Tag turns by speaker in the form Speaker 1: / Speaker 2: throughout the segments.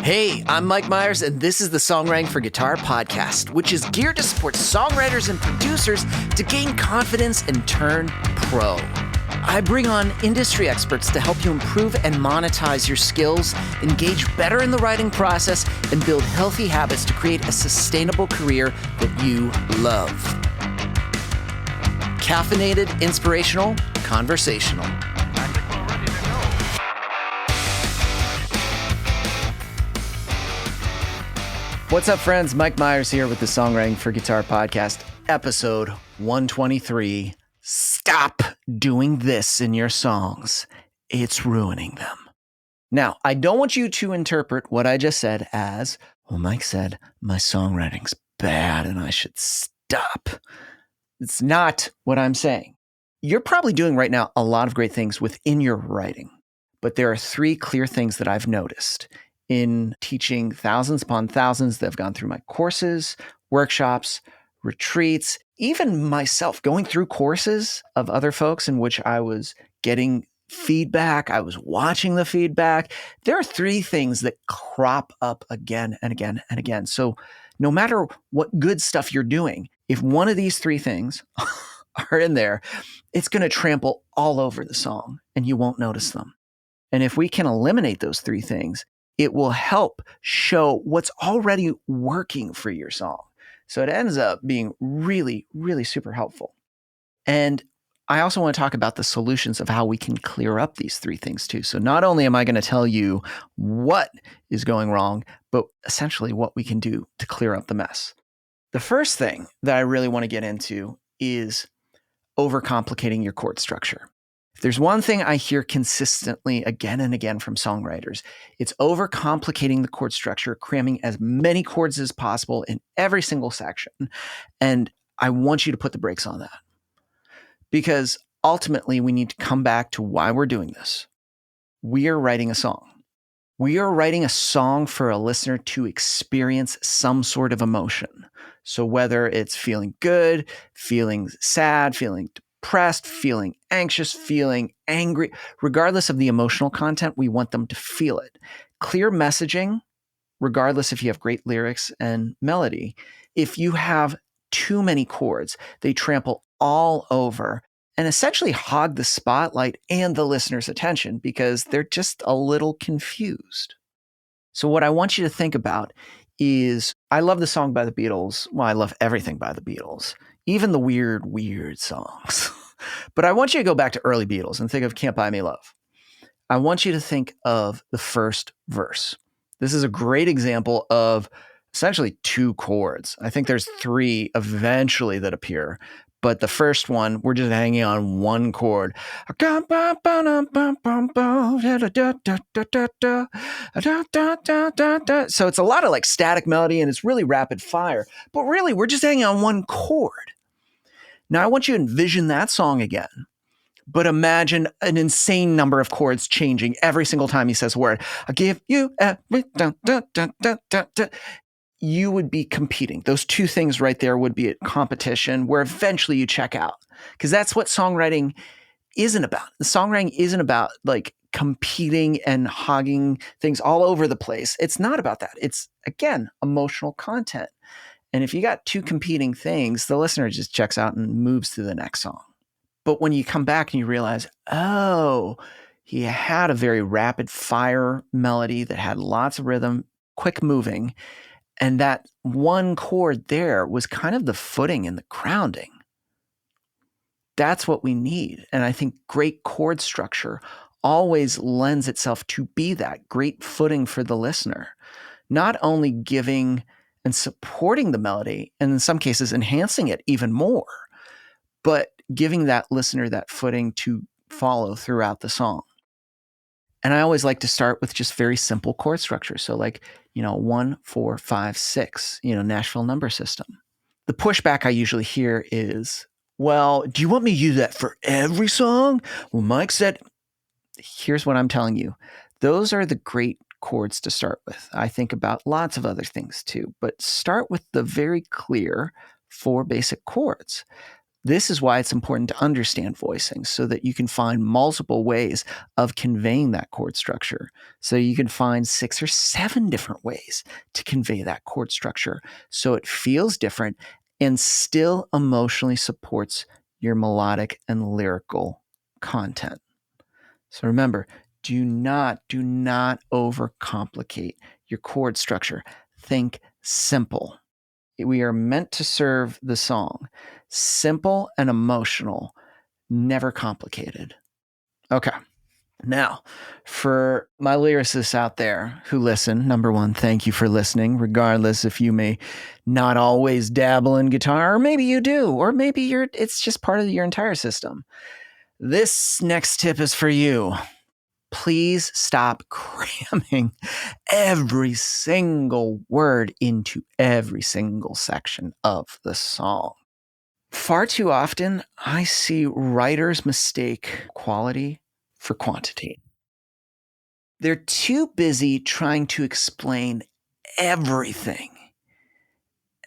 Speaker 1: Hey, I'm Mike Myers, and this is the Songwriting for Guitar podcast, which is geared to support songwriters and producers to gain confidence and turn pro. I bring on industry experts to help you improve and monetize your skills, engage better in the writing process, and build healthy habits to create a sustainable career that you love. Caffeinated, inspirational, conversational. What's up, friends? Mike Myers here with the Songwriting for Guitar podcast, episode 123. Stop doing this in your songs. It's ruining them. Now, I don't want you to interpret what I just said as, well, Mike said, my songwriting's bad and I should stop. It's not what I'm saying. You're probably doing right now a lot of great things within your writing, but there are three clear things that I've noticed in teaching thousands upon thousands that have gone through my courses, workshops, retreats, even myself going through courses of other folks in which I was getting feedback, I was watching the feedback. There are three things that crop up again and again and again. So no matter what good stuff you're doing, if one of these three things are in there, it's going to trample all over the song and you won't notice them. And if we can eliminate those three things, it will help show what's already working for your song. So it ends up being really, really super helpful. And I also want to talk about the solutions of how we can clear up these three things too. So not only am I going to tell you what is going wrong, but essentially what we can do to clear up the mess. The first thing that I really want to get into is overcomplicating your chord structure. If there's one thing I hear consistently again and again from songwriters, it's overcomplicating the chord structure, cramming as many chords as possible in every single section. And I want you to put the brakes on that. Because ultimately, we need to come back to why we're doing this. We are writing a song. We are writing a song for a listener to experience some sort of emotion. So whether it's feeling good, feeling sad, feeling depressed, feeling anxious, feeling angry, regardless of the emotional content, we want them to feel it. Clear messaging, regardless if you have great lyrics and melody. If you have too many chords, they trample all over and essentially hog the spotlight and the listener's attention because they're just a little confused. So what I want you to think about is, I love the song by the Beatles. Well, I love everything by the Beatles, even the weird songs. But I want you to go back to early Beatles and think of Can't Buy Me Love. I want you to think of the first verse. This is a great example of essentially two chords. I think there's three eventually that appear, but the first one, we're just hanging on one chord. So it's a lot of like static melody and it's really rapid fire, but really we're just hanging on one chord. Now I want you to envision that song again, but imagine an insane number of chords changing every single time he says a word. I'll give you every You would be competing. Those two things right there would be a competition where eventually you check out, because that's what songwriting isn't about. The songwriting isn't about like competing and hogging things all over the place. It's not about that. It's, again, emotional content. And if you got two competing things, the listener just checks out and moves to the next song. But when you come back and you realize, oh, he had a very rapid fire melody that had lots of rhythm, quick moving, and that one chord there was kind of the footing and the grounding. That's what we need. And I think great chord structure always lends itself to be that great footing for the listener, not only giving and supporting the melody, and in some cases enhancing it even more, but giving that listener that footing to follow throughout the song. And I always like to start with just very simple chord structure. So like, 1, 4, 5, 6, Nashville number system. The pushback I usually hear is, well, do you want me to use that for every song? Well, Mike said, here's what I'm telling you. Those are the great chords to start with. I think about lots of other things too, but start with the very clear 4 basic chords. This is why it's important to understand voicing so that you can find multiple ways of conveying that chord structure. So you can find 6 or 7 different ways to convey that chord structure so it feels different and still emotionally supports your melodic and lyrical content. So remember, do not overcomplicate your chord structure. Think simple. We are meant to serve the song. Simple and emotional, never complicated. Okay. Now, for my lyricists out there who listen, number one, thank you for listening, regardless if you may not always dabble in guitar, or maybe you do, or maybe it's just part of your entire system. This next tip is for you. Please stop cramming every single word into every single section of the song. Far too often, I see writers mistake quality for quantity. They're too busy trying to explain everything.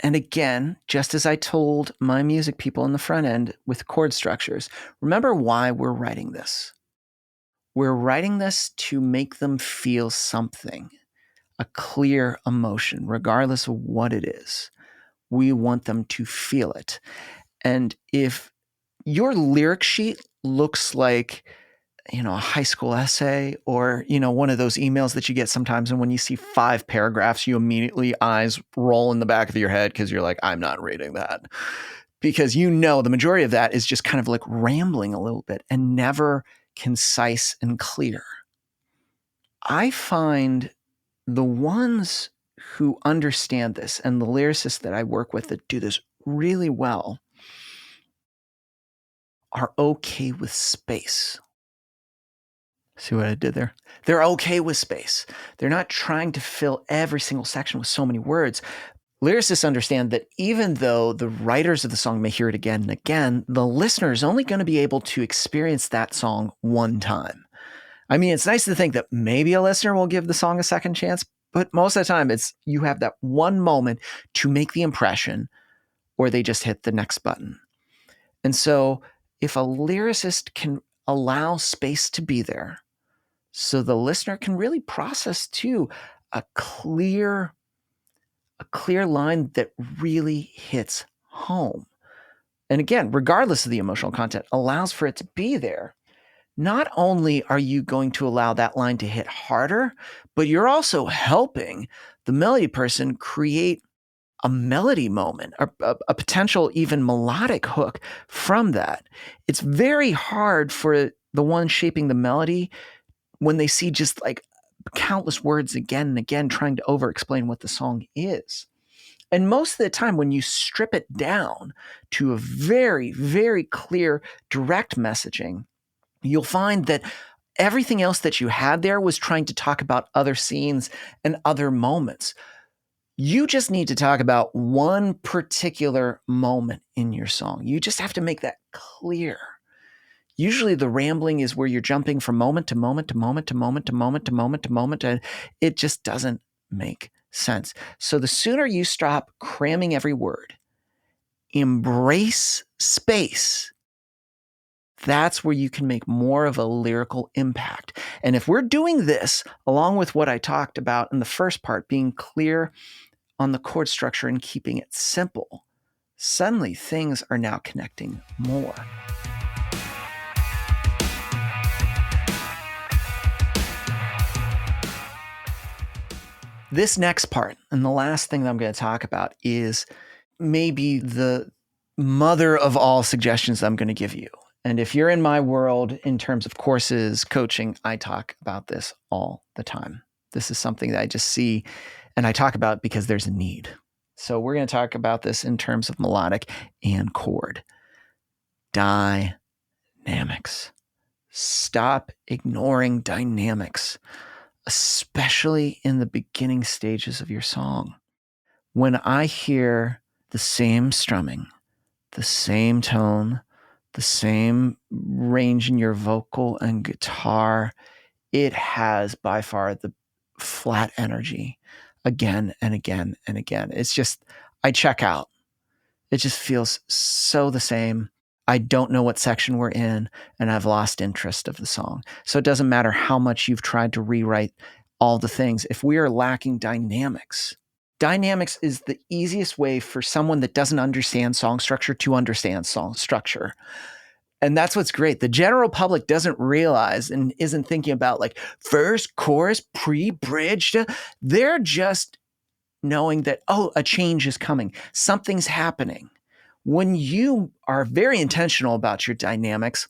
Speaker 1: And again, just as I told my music people in the front end with chord structures, remember why we're writing this. We're writing this to make them feel something, a clear emotion, regardless of what it is. We want them to feel it. And if your lyric sheet looks like, a high school essay or, one of those emails that you get sometimes, and when you see 5 paragraphs, you immediately eyes roll in the back of your head because you're like, I'm not reading that. Because the majority of that is just kind of like rambling a little bit and never concise and clear. I find the ones who understand this and the lyricists that I work with that do this really well are okay with space. See what I did there? They're okay with space. They're not trying to fill every single section with so many words. Lyricists understand that even though the writers of the song may hear it again and again, the listener is only going to be able to experience that song one time. I mean, it's nice to think that maybe a listener will give the song a second chance, but most of the time you have that one moment to make the impression, or they just hit the next button. And so if a lyricist can allow space to be there, so the listener can really process too a clear line that really hits home. And again, regardless of the emotional content, allows for it to be there. Not only are you going to allow that line to hit harder, but you're also helping the melody person create a melody moment, a potential even melodic hook from that. It's very hard for the one shaping the melody when they see just like countless words again and again trying to over-explain what the song is. And most of the time, when you strip it down to a very, very clear, direct messaging, you'll find that everything else that you had there was trying to talk about other scenes and other moments. You just need to talk about one particular moment in your song. You just have to make that clear. Usually the rambling is where you're jumping from moment to moment to moment to moment to moment to moment to moment, and it just doesn't make sense. So the sooner you stop cramming every word, embrace space, that's where you can make more of a lyrical impact. And if we're doing this, along with what I talked about in the first part, being clear on the chord structure and keeping it simple, suddenly things are now connecting more. This next part, and the last thing that I'm going to talk about, is maybe the mother of all suggestions I'm going to give you. And if you're in my world in terms of courses, coaching, I talk about this all the time. This is something that I just see and I talk about because there's a need. So we're going to talk about this in terms of melodic and chord. Dynamics. Stop ignoring dynamics, especially in the beginning stages of your song. When I hear the same strumming, the same tone, the same range in your vocal and guitar, it has by far the flat energy again and again and again. It's just, I check out. It just feels so the same. I don't know what section we're in, and I've lost interest of the song. So it doesn't matter how much you've tried to rewrite all the things. If we are lacking dynamics is the easiest way for someone that doesn't understand song structure to understand song structure. And that's what's great. The general public doesn't realize and isn't thinking about like verse, chorus, pre-bridge. They're just knowing that, oh, a change is coming. Something's happening. When you are very intentional about your dynamics,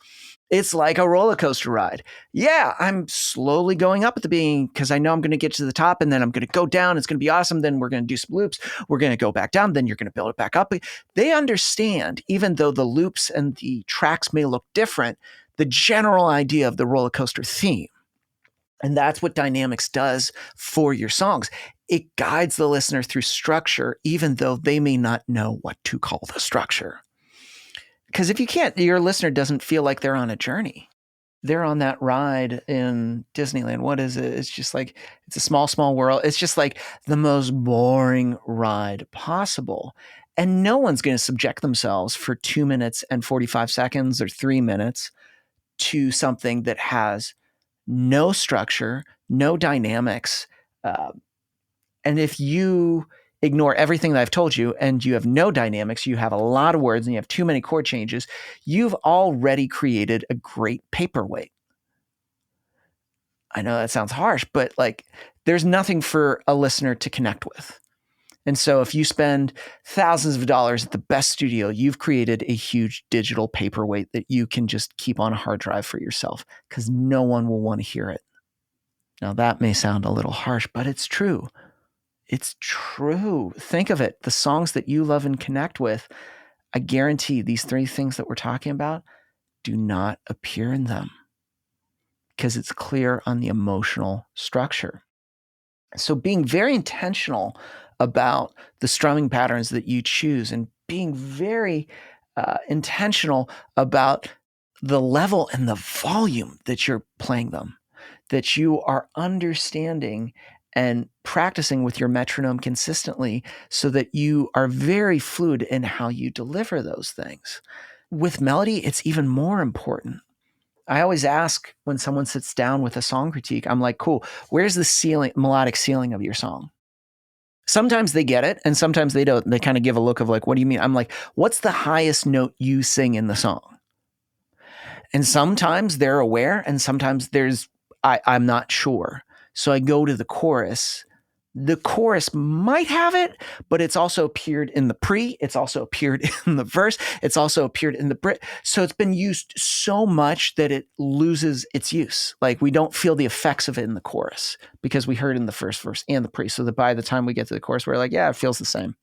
Speaker 1: it's like a roller coaster ride. Yeah, I'm slowly going up at the beginning because I know I'm going to get to the top and then I'm going to go down. It's going to be awesome. Then we're going to do some loops. We're going to go back down. Then you're going to build it back up. They understand, even though the loops and the tracks may look different, the general idea of the roller coaster theme. And that's what dynamics does for your songs. It guides the listener through structure, even though they may not know what to call the structure. Because if you can't, your listener doesn't feel like they're on a journey. They're on that ride in Disneyland. What is it? It's just like, it's a small, small world. It's just like the most boring ride possible. And no one's going to subject themselves for 2 minutes and 45 seconds or 3 minutes to something that has no structure, no dynamics. And if you ignore everything that I've told you and you have no dynamics, you have a lot of words and you have too many chord changes, you've already created a great paperweight. I know that sounds harsh, but like there's nothing for a listener to connect with. And so if you spend thousands of dollars at the best studio, you've created a huge digital paperweight that you can just keep on a hard drive for yourself because no one will want to hear it. Now that may sound a little harsh, but it's true. It's true. Think of it. The songs that you love and connect with, I guarantee these 3 things that we're talking about do not appear in them because it's clear on the emotional structure. So being very intentional about the strumming patterns that you choose and being very intentional about the level and the volume that you're playing them, that you are understanding and practicing with your metronome consistently so that you are very fluid in how you deliver those things. With melody, it's even more important. I always ask when someone sits down with a song critique, I'm like, cool, where's the ceiling, melodic ceiling of your song? Sometimes they get it and sometimes they don't. They kind of give a look of like, what do you mean? I'm like, what's the highest note you sing in the song? And sometimes they're aware and sometimes I'm not sure. So I go to the chorus. The chorus might have it, but it's also appeared in the pre, it's also appeared in the verse, it's also appeared in the bridge. So it's been used so much that it loses its use. Like we don't feel the effects of it in the chorus because we heard in the first verse and the pre. So that by the time we get to the chorus, we're like, yeah, it feels the same.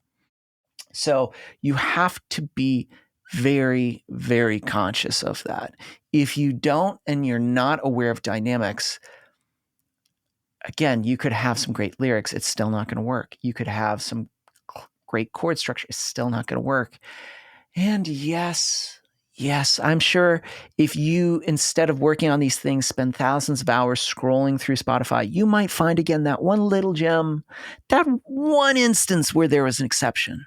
Speaker 1: So you have to be very, very conscious of that. If you don't and you're not aware of dynamics, again, you could have some great lyrics. It's still not going to work. You could have some great chord structure. It's still not going to work. And yes, I'm sure if you, instead of working on these things, spend thousands of hours scrolling through Spotify, you might find again that one little gem, that one instance where there was an exception.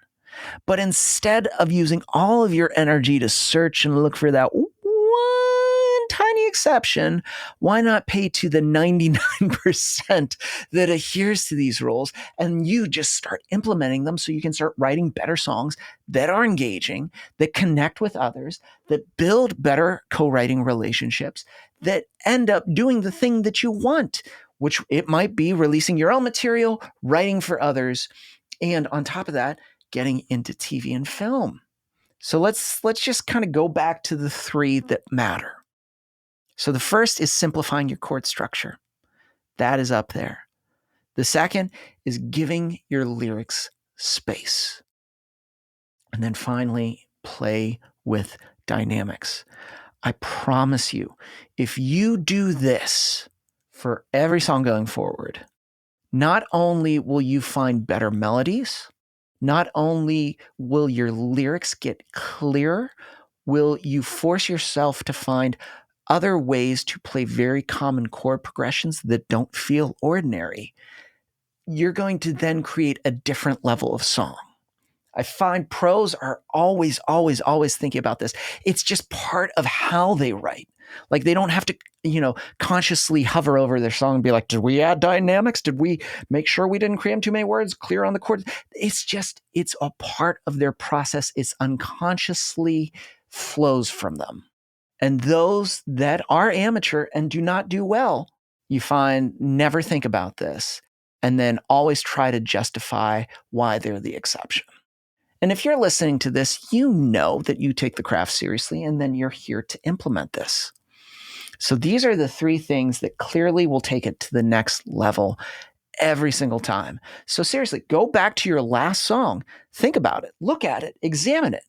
Speaker 1: But instead of using all of your energy to search and look for that one tiny exception, why not pay to the 99% that adheres to these rules and you just start implementing them so you can start writing better songs that are engaging, that connect with others, that build better co-writing relationships, that end up doing the thing that you want, which it might be releasing your own material, writing for others, and on top of that, getting into TV and film. So let's just kind of go back to the 3 that matter. So the first is simplifying your chord structure. That is up there. The second is giving your lyrics space. And then finally, play with dynamics. I promise you, if you do this for every song going forward, not only will you find better melodies, not only will your lyrics get clearer, will you force yourself to find other ways to play very common chord progressions that don't feel ordinary. You're going to then create a different level of song. I find pros are always, always, always thinking about this. It's just part of how they write. Like they don't have to, consciously hover over their song and be like, did we add dynamics? Did we make sure we didn't cram too many words, clear on the chords? It's a part of their process. It's unconsciously flows from them. And those that are amateur and do not do well, you find never think about this and then always try to justify why they're the exception. And if you're listening to this, you know that you take the craft seriously and then you're here to implement this. So these are the 3 things that clearly will take it to the next level every single time. So seriously, go back to your last song, think about it, look at it, examine it,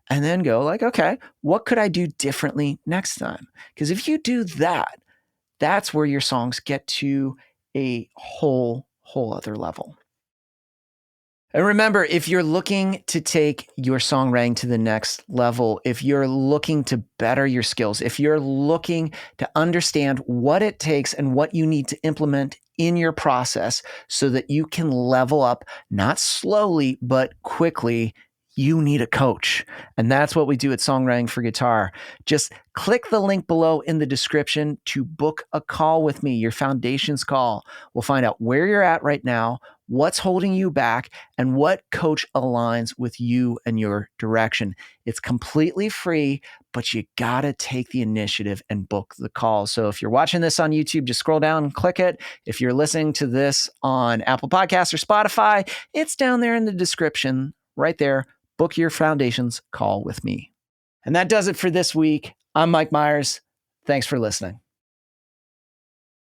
Speaker 1: and then go like, okay, what could I do differently next time? Because if you do that, that's where your songs get to a whole other level. And remember, if you're looking to take your songwriting to the next level, if you're looking to better your skills, if you're looking to understand what it takes and what you need to implement in your process so that you can level up, not slowly, but quickly, you need a coach. And that's what we do at Songwriting for Guitar. Just click the link below in the description to book a call with me, your foundations call. We'll find out where you're at right now, what's holding you back, and what coach aligns with you and your direction. It's completely free, but you got to take the initiative and book the call. So if you're watching this on YouTube, just scroll down and click it. If you're listening to this on Apple Podcasts or Spotify, it's down there in the description right there. Book your foundations call with me. And that does it for this week. I'm Mike Myers. Thanks for listening.